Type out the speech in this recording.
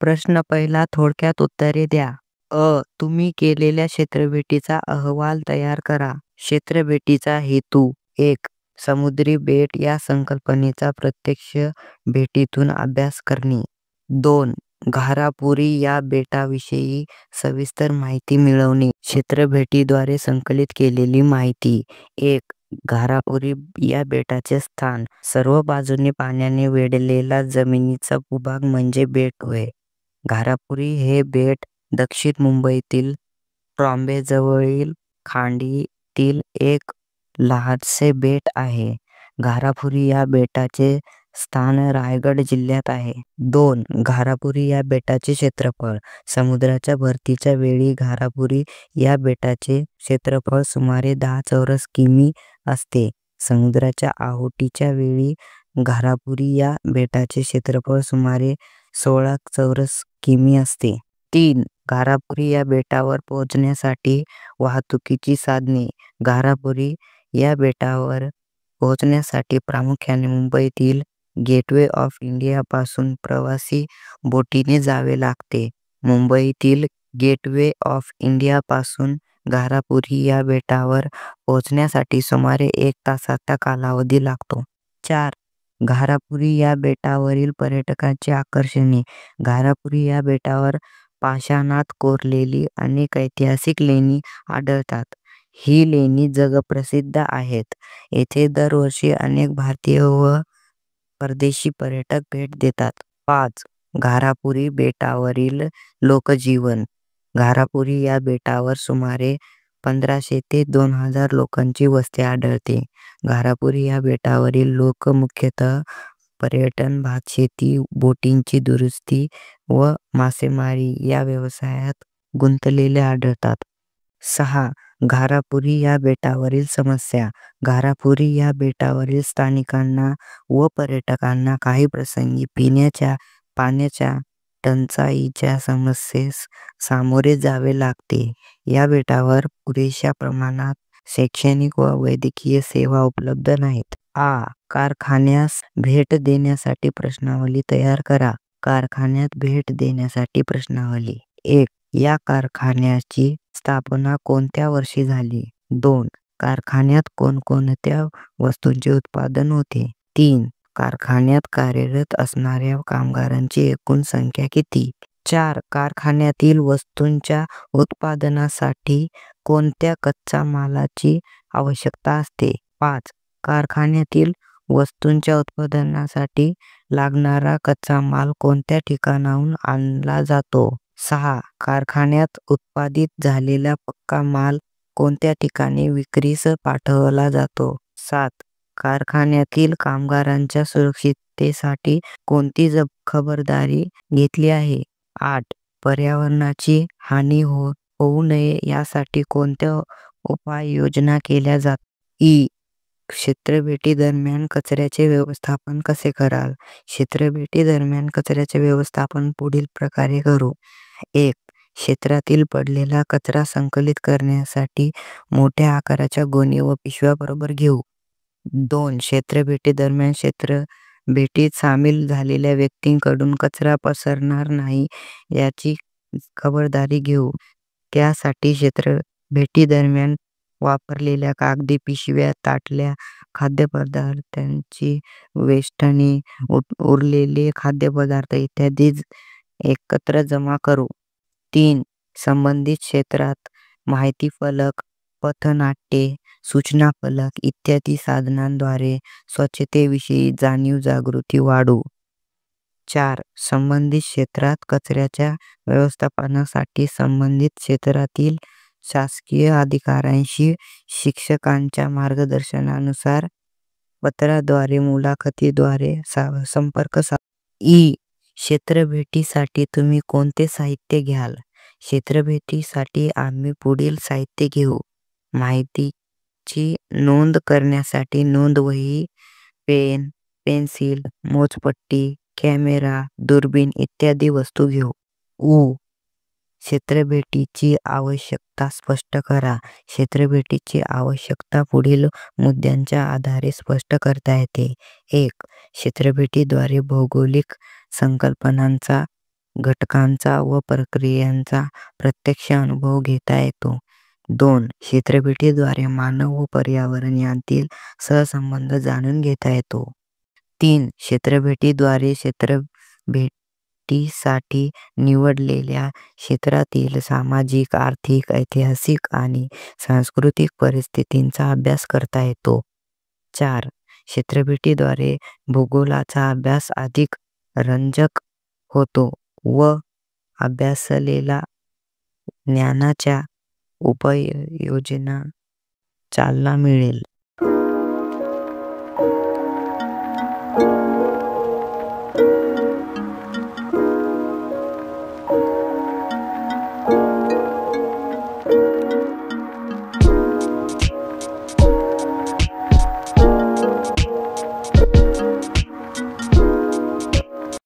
प्रश्न पहिला थोडक्यात उत्तरे द्या. तुम्ही केलेल्या क्षेत्रभेटीचा अहवाल तयार करा. क्षेत्रभेटीचा हेतू 1. समुद्री बेट या संकल्पनेचा प्रत्यक्ष भेटीतून अभ्यास करणे. 2. घारापुरी या बेटाविषयी सविस्तर माहिती मिळवणे. क्षेत्रभेटीद्वारे संकलित केलेली माहिती. 1. घारापुरी या बेटाचे स्थान. सर्व बाजूने पाण्याने वेढलेला जमिनीचा भूभाग म्हणजे बेट होय. घारापुरी हे बेट दक्षिण मुंबईतील ट्रॉम्बेजवळील खाडीतील एक लहानसे बेट आहे. घारापुरी या बेटाचे स्थान रायगड जिल्ह्यात आहे. 2. घारापुरी या बेटाचे क्षेत्रफळ. समुद्राच्या भरतीच्या वेळी घारापुरी या बेटाचे क्षेत्रफळ सुमारे 10 चौरस किमी असते. समुद्राच्या आहोटीच्या वेळी घारापुरी या बेटाचे क्षेत्रफळ सुमारे 16 चौरस किमी असते. 3. घारापुरी या बेटावर पोहोचण्यासाठी वाहतुकीची साधने. घारापुरी या बेटावर पोहोचण्यासाठी प्रामुख्याने मुंबईतील गेटवे ऑफ इंडिया पासून प्रवासी बोटीने जावे लागते. मुंबईतील गेटवे ऑफ इंडिया पासून घारापुरी या बेटावर पोहोचण्यासाठी सुमारे 1 तासाचा कालावधी लागतो. 4. घारापुरी या बेटावरील पर्यटकांची आकर्षणे. घारापुरी या बेटावर पाषाणात कोरलेली अनेक ऐतिहासिक लेणी आढळतात. ही लेणी जगप्रसिद्ध आहेत. येथे दरवर्षी अनेक भारतीय व परदेशी पर्यटक भेट देतात. 5. घारापुरी बेटावरील लोकजीवन. घारापुरी या बेटावर सुमारे 1500 ते 2000 लोकांची वस्ती आढळते. घारापुरी या बेटावरील लोक मुख्यतः पर्यटन, भातशेती, बोटींची दुरुस्ती व मासेमारी या व्यवसायात गुंतलेले आढळतात. 6. घारापुरी या बेटावरील समस्या. घारापुरी या बेटावरील स्थानिकांना व पर्यटकांना काही प्रसंगी पिण्याच्या पाण्याच्या टंचाईच्या समस्येस सामोरे जावे लागते. या बेटावर पुरेशा प्रमाणात शैक्षणिक व वैद्यकीय सेवा उपलब्ध नाहीत. कारखान्यास भेट देण्यासाठी प्रश्नावली तयार करा. कारखान्यात भेट देण्यासाठी प्रश्नावली. 1. या कारखान्याची स्थापना कोणत्या वर्षी झाली? 2. कारखान्यात कोणकोणत्या वस्तूंचे उत्पादन होते? 3. कारखान्यात कार्यरत असणाऱ्या कामगारांची एकूण संख्या किती? 4. कारखान्यातील वस्तूंच्या उत्पादनासाठी कोणत्या कच्च्या मालाची आवश्यकता असते? 5. कारखान्यातील वस्तूंच्या उत्पादनासाठी लागणारा कच्चा माल कोणत्या ठिकाणाहून आणला जातो? 6. कारखान्यात उत्पादित झालेला पक्का माल कोणत्या ठिकाणी विक्रीस पाठवला जातो? 7. कारखान्यातील कामगारांच्या सुरक्षिततेसाठी कोणती खबरदारी घेतली आहे? 8. पर्यावरणाची हानी होऊ नये यासाठी कोणत्या उपाययोजना केल्या जातात? क्षेत्रभेटी दरम्यान कचऱ्याचे व्यवस्थापन कसे कराल? क्षेत्रभेटी दरम्यान कचऱ्याचे व्यवस्थापन पुढील प्रकारे करू. 1. क्षेत्रातील पडलेला कचरा संकलित करण्यासाठी मोठ्या आकाराच्या गोणी व पिशव्या बरोबर घेऊ. 2. क्षेत्रभेटी दरम्यान क्षेत्रभेटीत सामील झालेल्या व्यक्तींकडून कचरा पसरणार नाही याची खबरदारी घेऊ. त्यासाठी क्षेत्रभेटी दरम्यान वापरलेल्या कागदी पिशव्या, ताटल्या, खाद्यपदार्थांची वेष्टणे, उरलेले खाद्यपदार्थ इत्यादी एकत्र जमा करू. 3. संबंधित क्षेत्रात माहिती फलक, पथनाट्ये, सूचना फलक इत्यादी साधनांद्वारे स्वच्छतेविषयी जाणीव जागृती वाढवू. 4. संबंधित क्षेत्रात कचऱ्याच्या व्यवस्थापनासाठी संबंधित क्षेत्रातील शासकीय अधिकाऱ्यांशी शिक्षकांच्या मार्गदर्शनानुसार पत्राद्वारे, मुलाखतीद्वारे संपर्क क्षेत्रभेटीसाठी तुम्ही कोणते साहित्य घ्याल? क्षेत्रभेटीसाठी आम्ही पुढील साहित्य घेऊ. माहितीची नोंद करण्यासाठी नोंदवही, पेन, पेन्सिल, मोजपट्टी, कॅमेरा, दुर्बीण इत्यादी वस्तू घेऊ. क्षेत्रभेटीची आवश्यकता स्पष्ट करा. क्षेत्रभेटीची आवश्यकता पुढील मुद्द्यांच्या आधारे स्पष्ट करता येते. 1. क्षेत्रभेटीद्वारे भौगोलिक संकल्पनांचा घटकांचा व प्रक्रियांचा प्रत्यक्ष अनुभव घेता येतो. 2. क्षेत्रफेटीद्वारे मानव व पर्यावरण यांतील सहसंबंध जाणून घेता येतो. 3. क्षेत्रफेटीद्वारे क्षेत्रफेटीसाठी निवडलेल्या क्षेत्रातील सामाजिक, आर्थिक, ऐतिहासिक आणि सांस्कृतिक परिस्थितींचा अभ्यास करता येतो. 4. क्षेत्रफेटीद्वारे भूगोलाचा अभ्यास अधिक रंजक होतो व अभ्यासलेल्या ज्ञानाच्या उपयोजनाला चालना मिळेल.